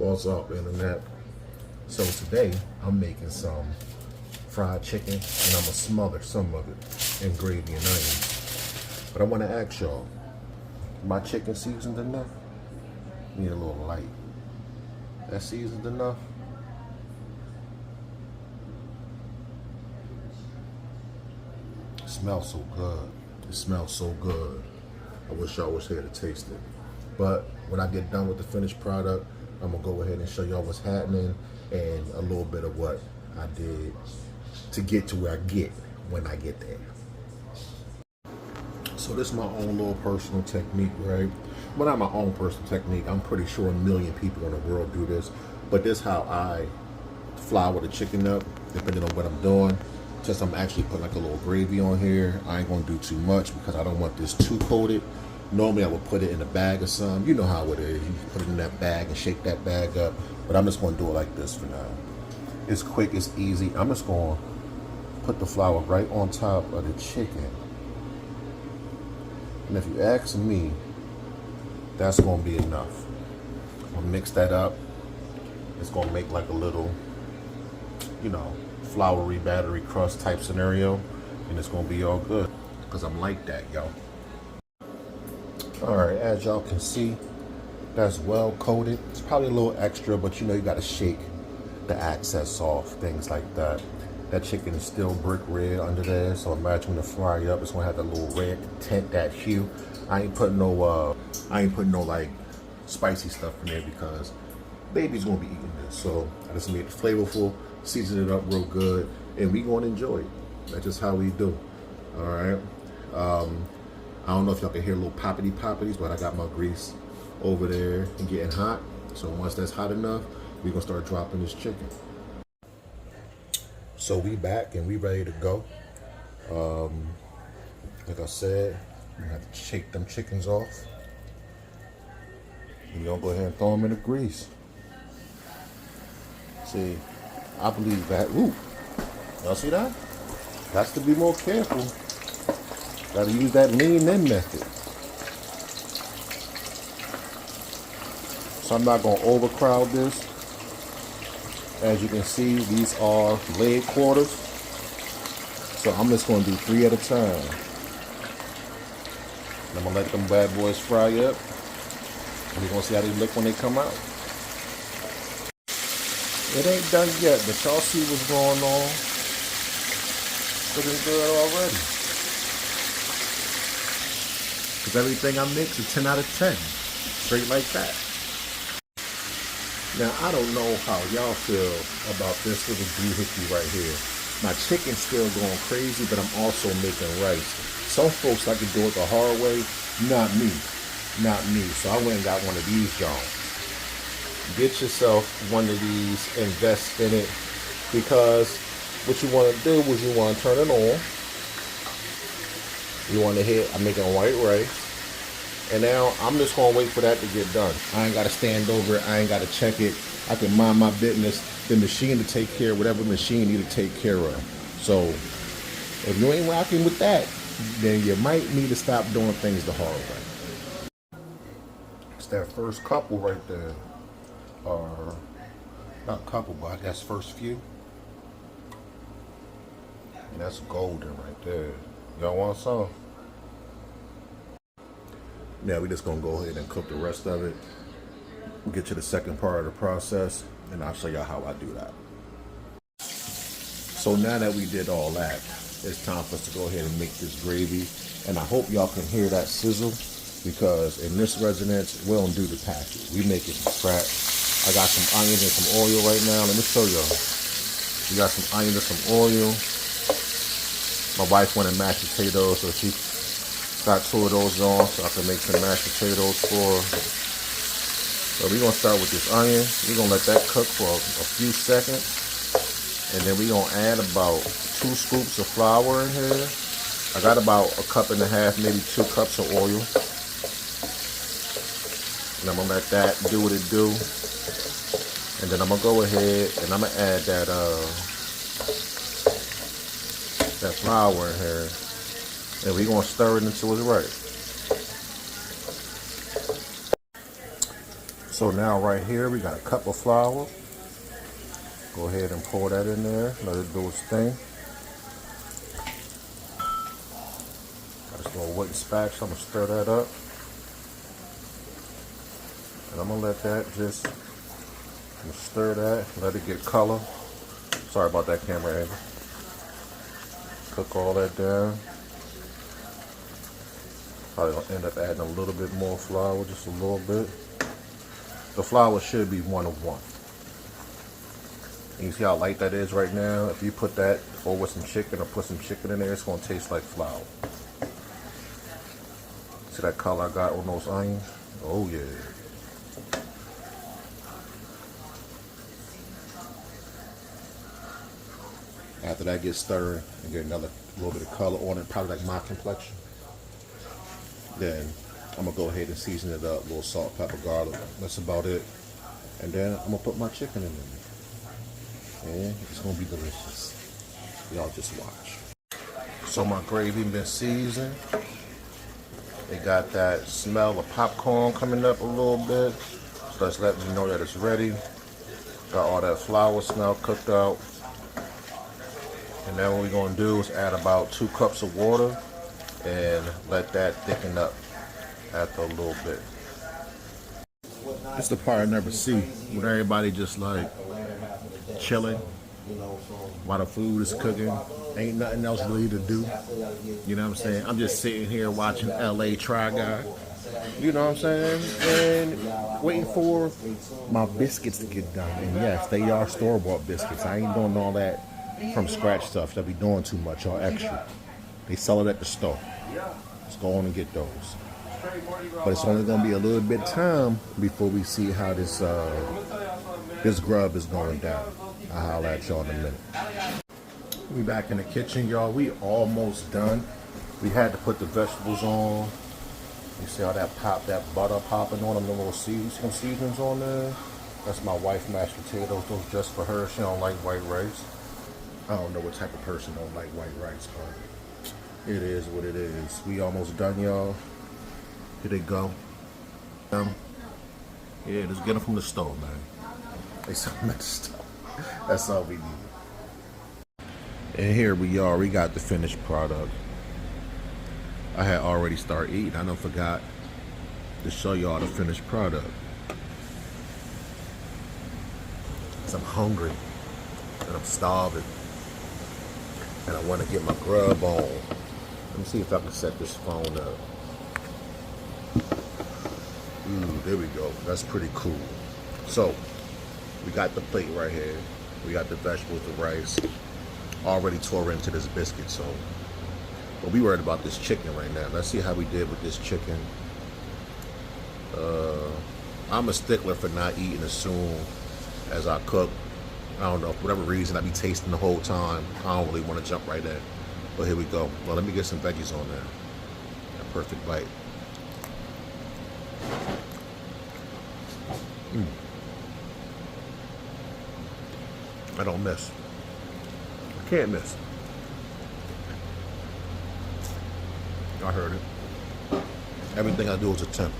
What's up, internet? So today I'm making some fried chicken and I'm gonna smother some of it in gravy and onions. But I want to ask y'all, my chicken seasoned enough? Need a little light. That seasoned enough? It smells so good. It smells so good. I wish y'all was here to taste it. But when I get done with the finished product, I'm gonna go ahead and show y'all what's happening and a little bit of what I did to get to where I get when I get there. So this is my own little personal technique, right? Well, not my own personal technique. I'm pretty sure a million people in the world do this. But this is how I flour the chicken up, depending on what I'm doing. Since I'm actually putting like a little gravy on here, I ain't gonna do too much because I don't want this too coated. Normally I would put it in a bag or something. You know how it is. You put it in that bag and shake that bag up. But I'm just gonna do it like this for now. It's quick, it's easy. I'm just gonna put the flour right on top of the chicken. And if you ask me, that's gonna be enough. I'm gonna mix that up. It's gonna make like a little, you know, floury battery crust type scenario, and it's gonna be all good because I'm like that, yo. All right, as y'all can see, that's well coated. It's probably a little extra, but you know you gotta shake the excess off, things like that. That chicken is still brick red under there, so imagine when it fry up, it's gonna have that little red tint, that hue. I ain't putting no like spicy stuff in there because baby's gonna be eating this. So I just made it flavorful, season it up real good, and we gonna enjoy it. That's just how we do. All right. I don't know if y'all can hear little poppities, but I got my grease over there and getting hot. So once that's hot enough, we gonna start dropping this chicken. So we back and we ready to go. Like I said, we have to shake them chickens off. And you're gonna go ahead and throw them in the grease. See, I believe that. Ooh, y'all see that? Got to be more careful. Got to use that lean in method. So I'm not gonna overcrowd this. As you can see, these are leg quarters. So I'm just gonna do 3 at a time. And I'm gonna let them bad boys fry up. And we're gonna see how they look when they come out. It ain't done yet, but y'all see what's going on. Looking good already. Because everything I mix is 10 out of 10. Straight like that. Now, I don't know how y'all feel about this little doohickey right here. My chicken's still going crazy, but I'm also making rice. Some folks like to do it the hard way. Not me. Not me. So I went and got one of these, y'all. Get yourself one of these, invest in it, because what you want to do is you want to turn it on. You want to hit, I'm making white rice. And now I'm just going to wait for that to get done. I ain't got to stand over it. I ain't got to check it. I can mind my business. The machine to take care of whatever machine you need to take care of. So if you ain't rocking with that, then you might need to stop doing things the hard way. It's that first couple right there. Or not couple, but I guess first few. And that's golden right there. Y'all want some? Now we just gonna go ahead and cook the rest of it. We'll get to the second part of the process, and I'll show y'all how I do that. So now that we did all that, it's time for us to go ahead and make this gravy. And I hope y'all can hear that sizzle, because in this residence, we don't do the package. We make it from scratch. I got some onions and some oil right now. Let me show y'all. We got some onions and some oil. My wife wanted mashed potatoes, so she got 2 of those on so I can make some mashed potatoes for her. So we're going to start with this onion. We're going to let that cook for a few seconds. And then we're going to add about 2 scoops of flour in here. I got about 1.5 cups, maybe 2 cups of oil. And I'm going to let that do what it do. And then I'm going to go ahead and I'm going to add that flour in here. And we're going to stir it until it's right. So now right here, we got a cup of flour. Go ahead and pour that in there. Let it do its thing. Got this little wooden spatula. I'm gonna stir that up. And I'm gonna let that just stir that. Let it get color. Sorry about that camera angle. Cook all that down. Probably gonna end up adding a little bit more flour, just a little bit. The flour should be 1 to 1. And you see how light that is right now? If you put that over some chicken or put some chicken in there, it's gonna taste like flour. See that color I got on those onions? Oh yeah. After that gets stirred and get another little bit of color on it, probably like my complexion, then I'm gonna go ahead and season it up, a little salt, pepper, garlic. That's about it. And then I'm gonna put my chicken in there. And it's gonna be delicious. Y'all just watch. So my gravy been seasoned. It got that smell of popcorn coming up a little bit. So that's letting me know that it's ready. Got all that flour smell cooked out. And then what we're gonna do is add about 2 cups of water and let that thicken up after a little bit. It's the part I never see when everybody just like chilling while the food is cooking. Ain't nothing else really to do. You know what I'm saying? I'm just sitting here watching LA Try Guy. You know what I'm saying? And waiting for my biscuits to get done. And yes, they are store-bought biscuits. I ain't doing all that from scratch stuff. They'll be doing too much or extra. They sell it at the store. Let's go on and get those. But it's only going to be a little bit of time before we see how this this grub is going down. I'll holler at y'all in a minute. We back in the kitchen, y'all. We almost done. We had to put the vegetables on. You see how that butter popping on them, the little some seasonings on there. That's my wife mashed potatoes. Those just for her. She don't like white rice. I don't know what type of person don't like white rice, but it is what it is. We almost done, y'all. Here they go. Yeah, just get them from the stove, man. They so messed up. That's all we need. And here we are. We got the finished product. I had already started eating. I done forgot to show y'all the finished product. 'Cause I'm hungry and I'm starving. And I want to get my grub on. Let me see if I can set this phone up. Ooh, there we go. That's pretty cool. So, we got the plate right here. We got the vegetables, the rice. Already tore into this biscuit, so. But we worried about this chicken right now. Let's see how we did with this chicken. I'm a stickler for not eating as soon as I cook. I don't know, for whatever reason, I be tasting the whole time. I don't really want to jump right in. But here we go. Well, let me get some veggies on there. A perfect bite. I don't miss. I can't miss. I heard it. Everything I do is a 10.